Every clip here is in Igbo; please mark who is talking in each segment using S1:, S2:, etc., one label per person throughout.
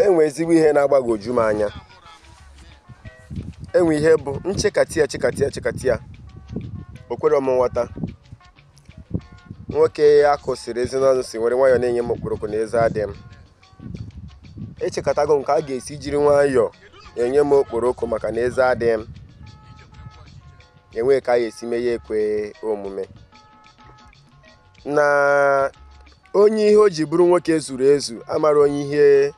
S1: enwe ezigbo ihe na-agbagoju m anya. Enwe ihe bụ nchekati ya o kwere m nghọta. Nwoke akụsiri ezinụlọ si were nwayọọ na-enye m okporoko na eze adị m. Echekatago m ka a ga-esi jiri nwayọọ enye m okporoko maka na eze adị m. Enwe ka a ga-esi mee ya ekwe omume. Na onye ihe o ji bụrụ nwoke zuru ezu amara ihe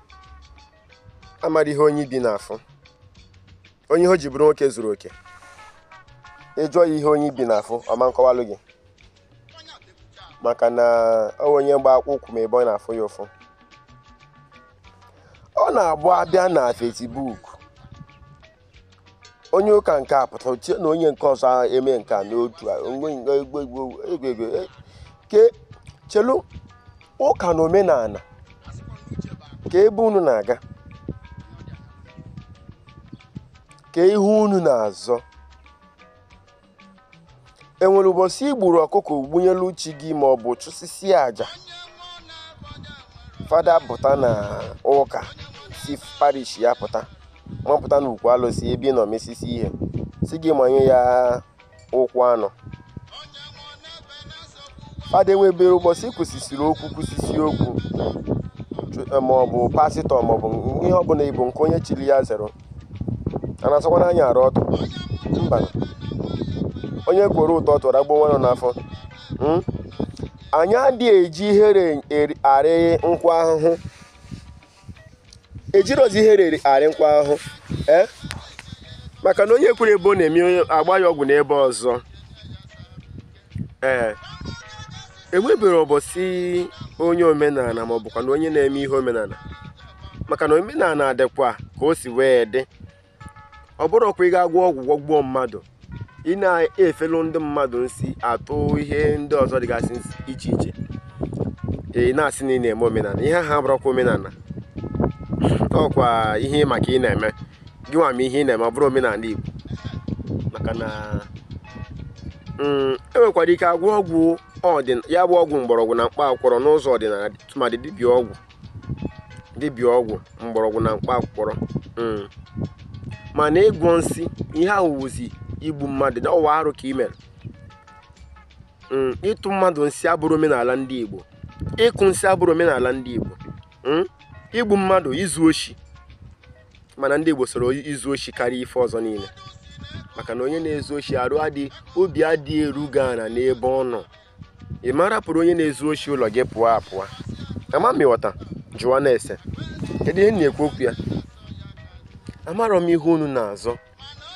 S1: onye bi n'afọ. Onye ihe o ji bụrụ nwoke zuru oke. Ịjụọ ya ihe onye bi n'afọ ọma nkọwalụ gị. Maka na onye gba akwụkwọ ma ebe ọ na-afụ ya ụfụ. Ọ na-abụ abịa na Facebook. Onye ụka nke a pụtara na onye nke ọzọ eme nke a n'otu ke chelu ụka na omenala ka ebe unu na-aga, ka ihu unu na-azọ. Enwere ụbọchị igburu ọkụkọ gbunyelu chi gị ma ọ bụ chụsisi aja. Fada pụta na ụka si parish ya pụta mapụta na ukwu alụsị ebe nọ mesisi ihe si gị manye ya ụkwụ anọ. Fada enwebere ụbọchị kwụsịsịrị okwu ma ọ bụ pasịtọ ma ọ bụ ihe ọbụla ịbụ nke onye chiri ya zero. A na-asọkwa n'anya arụ ọtụ. Mba, onye kwere ụtọ tụrụ agbo nwanọ n'afọ. Anyị adịghị eji ihere arị nkwụ ahụhụ. Ejirozi ihere arị nkwụ ahụhụ. Maka na onye kwere ebe ọ na-eme agba ya ọgwụ n'ebe ọzọ. Enwebere ụbọchị onye omenala ma ọ bụkwa na onye na-eme ihe omenala. Maka na omenala adịkwa ka o si wee dị. Ọ bụrụkwa ị ga-agwọ ọgwụ gwọgbuo mmadụ, ị na-efelu ndị mmadụ nsị atụ ihe ndị ọzọ dịgasị iche iche. Ị na-asị na ị na-eme omenala. Ihe ha bụrụkwa omenala. Ọkwa ihe maka ị na-eme gị nwa ma ihe ị na-eme ọ bụrụ omenala Igbo. Maka na enwekwara ike agwọ ọgwụ ya bụ ọgwụ mgbọrọgwụ na mkpa akwụkwọ n'ụzọ ọdịnala tụmadị dibịa ọgwụ mgbọrọgwụ na mkpa akwụkwọ. Mana ịgwọ nsị ihe ahụ wụzi igbu mmadụ na ọwa arụ ka i mere. Ịtụ mmadụ nsị abụrụ omenala ndị Igbo. Ịkụ nsị abụrụ omenala ndị Igbo. Igbu mmadụ izu oshi. Mana ndị Igbo soro izu oshi karịa ife ọzọ niile. Maka na onye na-ezu oshi obi adịghị eruga ana n'ebe ọ nọ. Ị mara pụrụ onye na-ezu oshi ụlọ gị pụọ. Ama m ịghọta jụwa na-ese. Kedu ihe na-ekwu okwu ya? Amarọ m ihe unu na-azọ.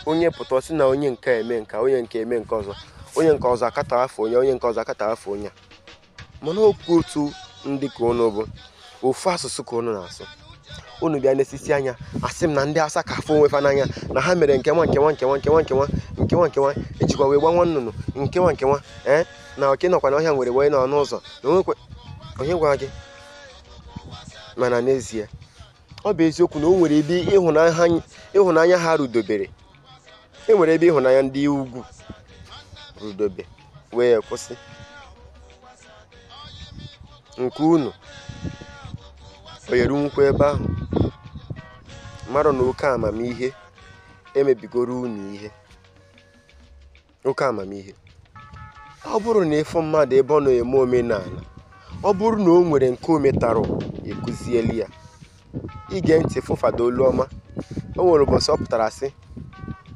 S1: Onye pụta sị na onye nke eme nka, onye nke eme nke ọzọ. Onye nke ọzọ akata afọ onye, onye nke ọzọ akata afọ onye. Mana okwu otu ndị ka unu bụ ofu asụsụ ka unu na-asụ. Unu bịa n'esisi anya asị m na ndị asa ka afọ onwe fa n'anya na ha mere nkewa ejikwa wee gba nwa nnụnụ nkewa na oke nọkwa na ọhịa nwere wee nọ n'ụzọ na onye gwa gị. Mana n'ezie ọ bụ eziokwu na o nwere ebe ịhụnanya ha rudobere. Enwere ebe ịhụnanya ndị ugwu rudobe wee kwụsị. Nke unu oyeru nkwa ebe ahụ mara na oke amamihe emebigoro unu ihe. Oke amamihe ọ bụrụ na ịfụ mmadụ ebe ọ na-eme omenala, ọ bụrụ na o nwere nke ometarụ ekuzieli ya, ige ntị fụfado olu ọma. O nwere ụbọchị ọ pụtara sị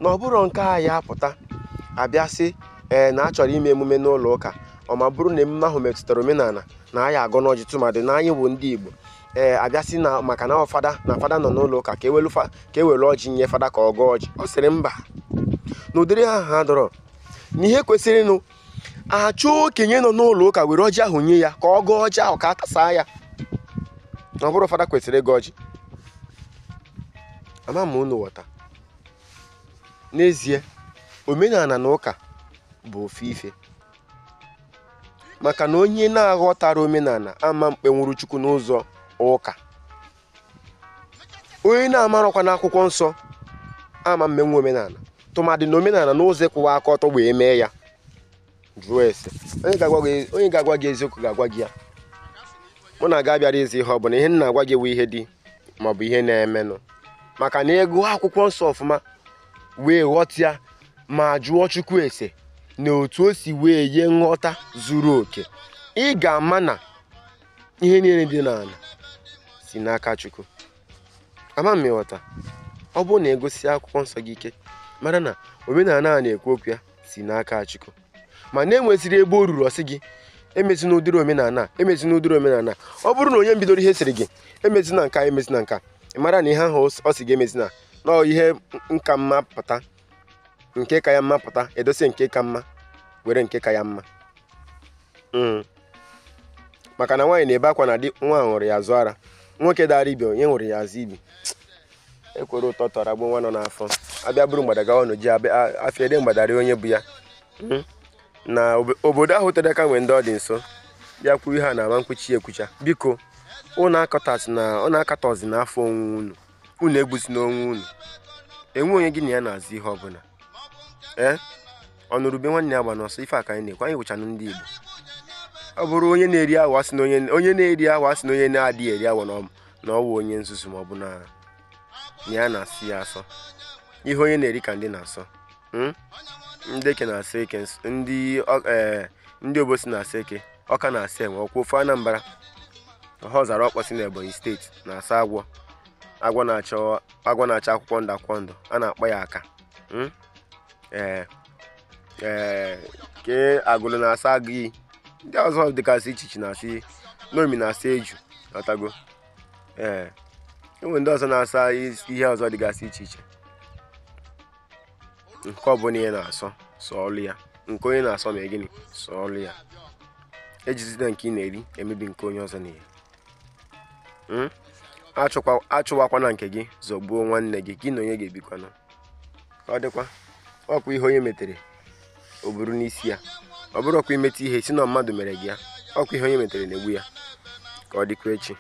S1: na ọ bụrụ nke a ya apụta abịa sị na a chọrọ ime emume n'ụlọ ụka ọ ma bụrụ na emume ahụ metụtara omenala na anyị agọ n'ọjị tụmadị na anyị bụ ndị Igbo. Abịa sị na maka na fada nọ n'ụlọ ụka ka ewere ọjị nye fada ka ọ gọọ ọjị. Ọ sịrị mba na ụdịrị ha dọrọ na ihe kwesịrị nụ achọ okenye nọ n'ụlọ ụka were ọjị ahụ nye ya ka ọ gọọ ọjị ahụ ka a tasaa ya. Ọ bụrụ fada kwesịrị ịgọ ọjị. Ama m unu ghọta. N'ezie omenala na ụka bụ ofu ife. Maka na onye na-aghọtara omenala ama mkpenwuru Chukwu n'ụzọ ụka. Onye na-amarọkwa n'akwụkwọ nsọ ama mmenwu omenala tụmadị na omenala n'ụzọ kwụwa aka ọtọ wee mee ya. Jụọ ese onye ga-agwa gị eziokwu ga-agwa gị ya. mụ na ga bịara izi ihe ọ bụla ihe m na-agwa gị wee ihe dị maọbụ ihe na-emenụ, maka na ego akwụkwọ nsọ ọfụma wee ghọta ya ma jụọ Chukwu ese na otu o si wee nye nghọta zuru oke, ị ga-ama na ihe niile dị n'ala si n'aka Chukwu. Ama m ịghọta. Ọ bụrụ na egosi akwụkwọ nsọ gị ike mara na omenala a na-ekwu okwu ya si n'aka Chukwu, ma na-enweziri ebe o ruru ọsị gị emezina ụdịrị omenala emezina ụdịrị omenala. Ọ bụrụ na onye mbidoro ihe sịrị gị emezina nka emezina nka, ị mara na ihe ahụ ọ sị gị emezina na ihe nka mma pụta, nke ka ya mma pụta, edosie nke ka mma were nke ka ya mma. Maka na nwaanyị na-ebe akwa na di nwa hụrụ ya azụ ara, nwoke dara ibe onye hụrụ ya azụ ibi. Ekwere ụtọ tọrọ agbụ nwa nọ n'afọ, abịa bụrụ mgbadaga ọnụ ji afịa ede mgbadara onye bụ ya. Na obodo ahụ tere aka nwee ndị ọ dị nso bịa kwuo ihe a na ama nkwuchi ekwucha. Biko unu akatọzi n'afọ onwe unu egbusi n'onwe unu. Enwe onye gị na ya na-azụ ihe ọbụla. Ọnụrụbe nwanne ya gba n'ọsọ ife aka anyị na-ekwe, anyị wụchanụ ndị Igbo. Ọ bụrụ onye na-eri awọ asị na onye na-eri awọ asị na onye na-adịghị eri awọ na ọ wụ onye nzuzu ma ọ bụ na ya na-asị ya asọ. Ihe onye na-eri ka ndị na-asọ. Ndị eke na-asa eke, ndị obosi na-asa eke, Ọka na-asa enwe, ọkwa ofe Anambra ọha ọzara ọkpọsị na Ebonyi steeti na-asa agwọ na-acha akwụkwọ ndụ akwụkwọ ndụ, a na-akpọ ya aka. Ke agụlụ na-asa agụ iyi, ndị ọzọ dịgasị iche iche na-asị n'omi na-asa eju ọtago. Enwe ndị ọzọ na-asa ihe ọzọ dịgasị iche iche. Nke ọbụla ihe na-asọ sọọlụ ya, nke onye na-asọ ma gịnị sọọlụ ya. Ejizina nke ị na-eri emebi nke onye ọzọ na-eri. Achụwakwana nke gị zọgbuo nwanne gị, gị na onye ga-ebikwana. Ka ọ dịkwa ọkwa ihe onye metere o buru n'isi ya, ọ bụrụ ọkwa imeta ihe si na mmadụ mere gị ya, ọkwa ihe onye metere na-egbu ya. Ka ọ dịkwa echi.